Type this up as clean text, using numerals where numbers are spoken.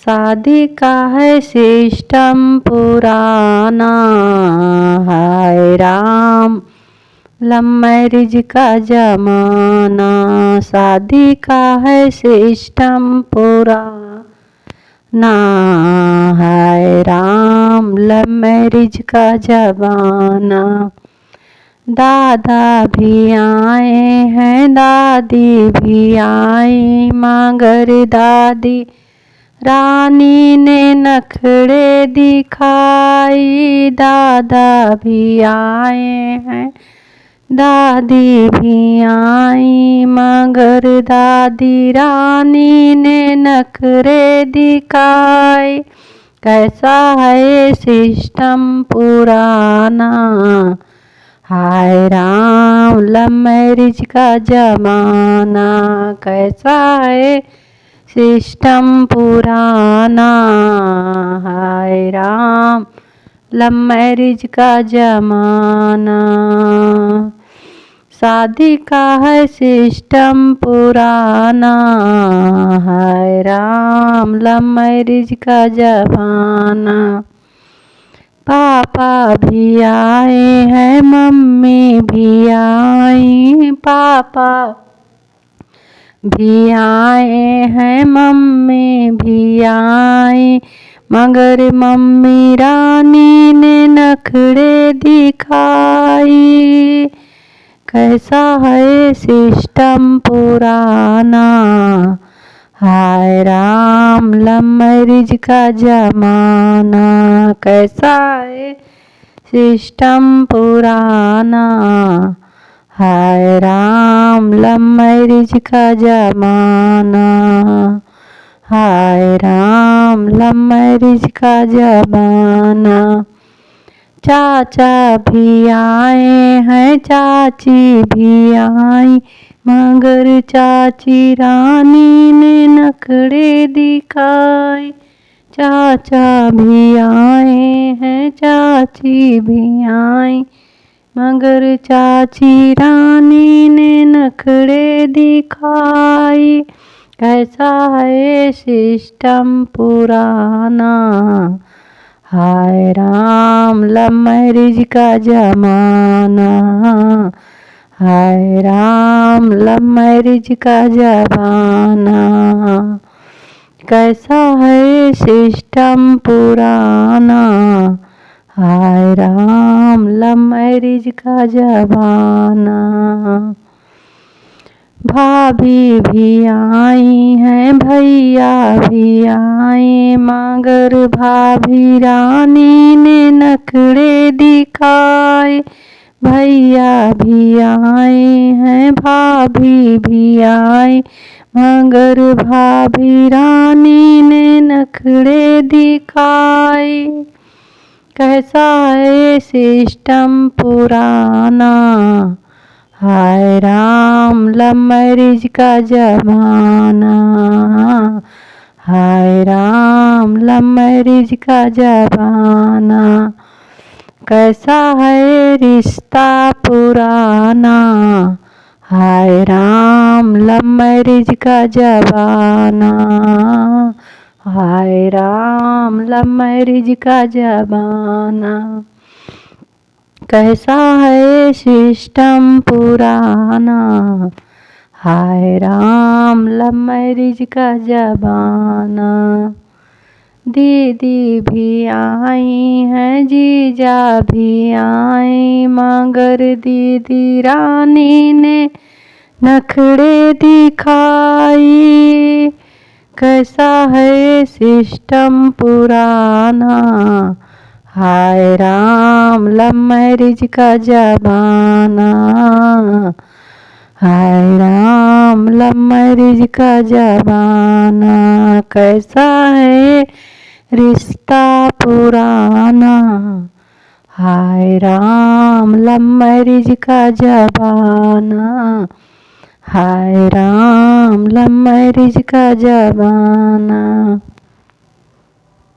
शादी का है सिस्टम पुराना, हाय राम लव मैरिज का जमाना। शादी का है सिस्टम पुराना, हाय राम लव मैरिज का जमाना। दादा भी आए हैं दादी भी आई, मगर दादी रानी ने नखरे दिखाई। दादा भी आए हैं दादी भी आई, मगर दादी रानी ने नखरे दिखाए। कैसा है सिस्टम पुराना, हाय राम लव मैरिज का जमाना। कैसा है सिस्टम पुराना, हाय राम लव मैरिज का जमाना। शादी का है सिस्टम पुराना, हाय राम लव मैरिज का जमाना। पापा भी आए हैं मम्मी भी आई, पापा भी आए हैं मम्मी भी आई, मगर मम्मी रानी ने नखरे दिखाई। कैसा है सिस्टम पुराना, हाय राम लव मैरिज का जमाना। कैसा है सिस्टम पुराना, हाय राम लव मैरिज का जमाना। हाय राम लव मैरिज का जमाना। चाचा भी आए हैं चाची भी आई, मगर चाची रानी ने नखरे दिखाए। चाचा भी आए हैं चाची भी आई, मगर चाची रानी ने नखरे दिखाई। कैसा है सिस्टम पुराना, हाय राम लव मैरिज का जमाना। हाय राम लव मैरिज का जमाना। कैसा है सिस्टम पुराना, हाय राम लव मैरिज का जमाना। भाभी भी आई हैं भैया भी आए, मगर भाभी रानी ने नखरे दिखाए। भैया भी आए हैं भाभी भी आई, मगर भाभी रानी ने नखरे दिखाए। कैसा है सिस्टम पुराना, हाय राम लव मैरिज का जमाना। हाय राम लव मैरिज का जमाना। कैसा है रिश्ता पुराना, हाय राम लव मैरिज का जमाना। हाय राम लव मैरिज का जमाना। कैसा है सिस्टम पुराना, हाय राम लव मैरिज का जमाना। दीदी भी आई हैं जीजा भी आए, मगर दीदी रानी ने नखरे दिखाई। कैसा है सिस्टम पुराना, हाय राम लव मैरिज का जमाना। हाय राम लव मैरिज का जमाना। कैसा है रिश्ता पुराना, हाय राम लव मैरिज का जमाना। हाय राम लव मैरिज का जमाना।